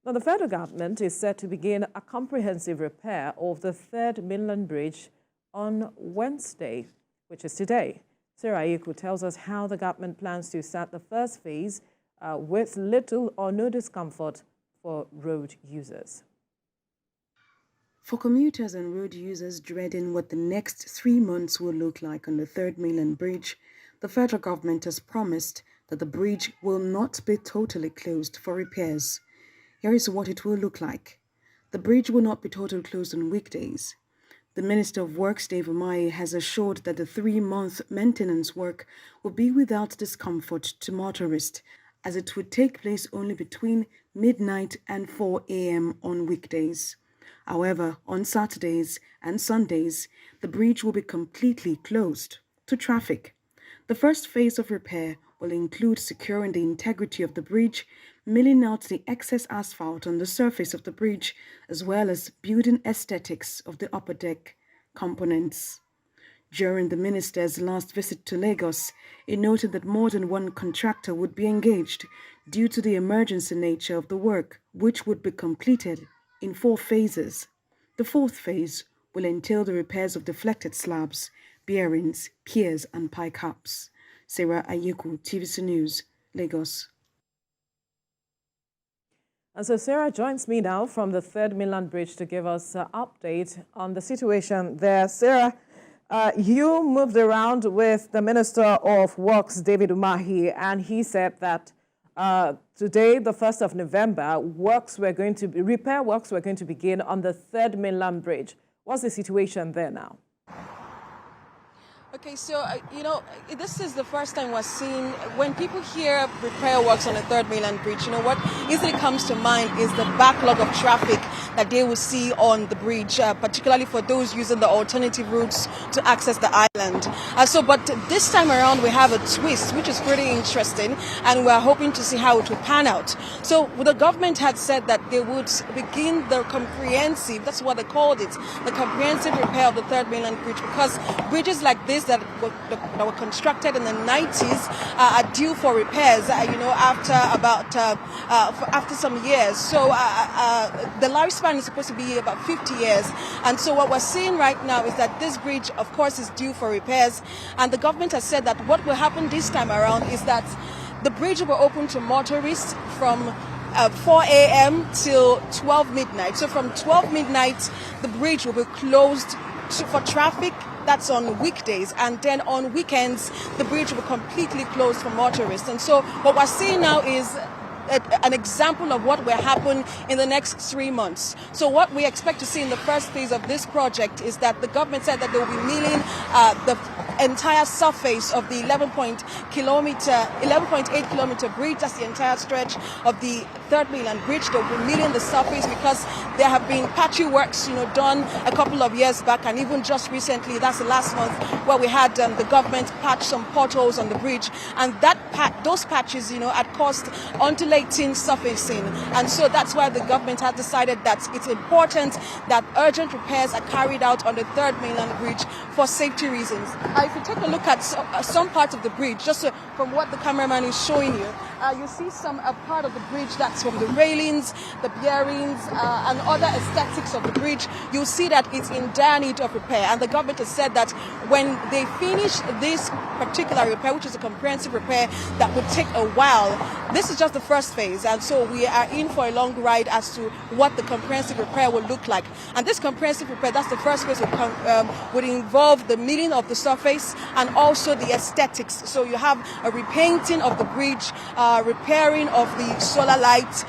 Now, the federal government is set to begin a comprehensive repair of the third Mainland Bridge on Wednesday, which is today. Sarah Ayeku tells us how the government plans to start the first phase with little or no discomfort for road users. For commuters and road users dreading what the next 3 months will look like on the third Mainland Bridge, the federal government has promised that the bridge will not be totally closed for repairs. Here is what it will look like. The bridge will not be totally closed on weekdays. The Minister of Works, Dave Umahi, has assured that the 3-month maintenance work will be without discomfort to motorists, as it would take place only between midnight and 4 a.m. on weekdays. However, on Saturdays and Sundays, the bridge will be completely closed to traffic. The first phase of repair will include securing the integrity of the bridge, milling out the excess asphalt on the surface of the bridge, as well as building aesthetics of the upper deck components. During the minister's last visit to Lagos, he noted that more than one contractor would be engaged due to the emergency nature of the work, which would be completed in 4 phases. The 4th phase will entail the repairs of deflected slabs, bearings, piers and pike caps. Sarah Ayeku, TVC News, Lagos. And so Sarah joins me now from the third Mainland Bridge to give us an update on the situation there. Sarah, you moved around with the Minister of Works, David Umahi, and he said that today, the 1st of November, repair works were going to begin on the third Mainland Bridge. What's the situation there now? Okay, so, this is the first time we're seeing, when people hear repair works on the third Mainland Bridge, what easily comes to mind is the backlog of traffic that they will see on the bridge, particularly for those using the alternative routes to access the island. But this time around we have a twist, which is pretty interesting, and we're hoping to see how it will pan out. So the government had said that they would begin the comprehensive, that's what they called it, the comprehensive repair of the third Mainland Bridge, because bridges like this that were constructed in the 90s are due for repairs, after some years. So the lifespan is supposed to be about 50 years. And so what we're seeing right now is that this bridge, of course, is due for repairs. And the government has said that what will happen this time around is that the bridge will open to motorists from 4 a.m. till 12 midnight. So from 12 midnight, the bridge will be closed for traffic. That's on weekdays, and then on weekends the bridge will be completely closed for motorists. And so what we're seeing now is an example of what will happen in the next 3 months. So what we expect to see in the first phase of this project is that the government said that they will be milling the entire surface of the 11.8 kilometer bridge. That's the entire stretch of the third Mainland Bridge. They'll be milling the surface because there have been patchy works, done a couple of years back, and even just recently, that's the last month, where we had the government patch some potholes on the bridge, and those patches, had caused undulating surfacing, and so that's why the government has decided that it's important that urgent repairs are carried out on the third Mainland Bridge for safety reasons. If you take a look at some parts of the bridge, just from what the cameraman is showing you, you see some part of the bridge that's from the railings, the bearings, and other aesthetics of the bridge. You'll see that it's in dire need of repair, and the government has said that when they finish this particular repair, which is a comprehensive repair that would take a while, this is just the first phase, and so we are in for a long ride as to what the comprehensive repair will look like. And this comprehensive repair, that's the first phase, would involve the milling of the surface and also the aesthetics. So you have a repainting of the bridge, repairing of the solar lights.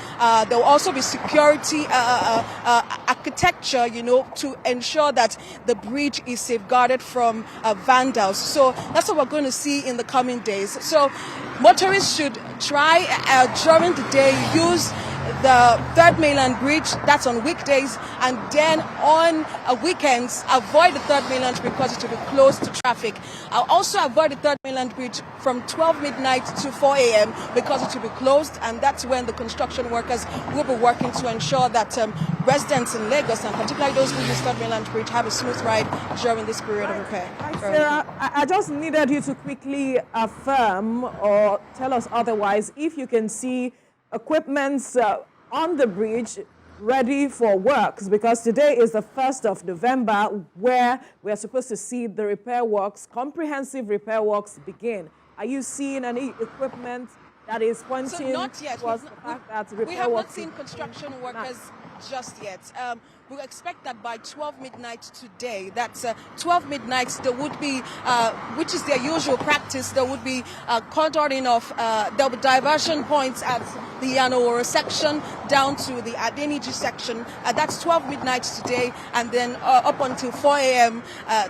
There will also be security architecture, to ensure that the bridge is safeguarded from vandals. So that's what we're going to see in the coming days. So motorists should try during the day use the third Mainland Bridge, that's on weekdays, and then on weekends avoid the third Mainland Bridge because it will be closed to traffic. I'll also avoid the third Mainland Bridge from 12 midnight to 4 a.m. because it will be closed, and that's when the construction workers will be working to ensure that residents in Lagos, and particularly those who use third Mainland Bridge, have a smooth ride during this period of repair. Sarah, I just needed you to quickly affirm or tell us otherwise if you can see equipments on the bridge ready for works? Because today is the 1st of November, where we are supposed to see the repair works, comprehensive repair works begin. Are you seeing any equipment that is pointing So not yet. towards the fact that repair We have not works seen construction workers just yet. We expect that by 12 midnight today, that's 12 midnight, there would be, which is their usual practice, there would be cordoning of, there will be diversion points at the Yanoworo section down to the Adeniji section. That's 12 midnight today, and then up until 4 a.m.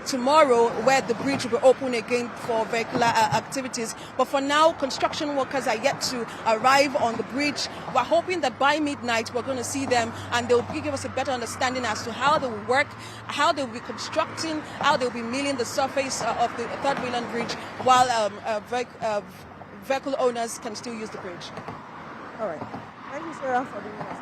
Tomorrow, where the bridge will be open again for vehicular activities. But for now, construction workers are yet to arrive on the bridge. We're hoping that by midnight, we're going to see them, and they'll give us a better understanding as to how they will work, how they will be constructing, how they will be milling the surface of the 3rd Mainland Bridge, while vehicle owners can still use the bridge. All right. Thank you, Sarah, for being with us.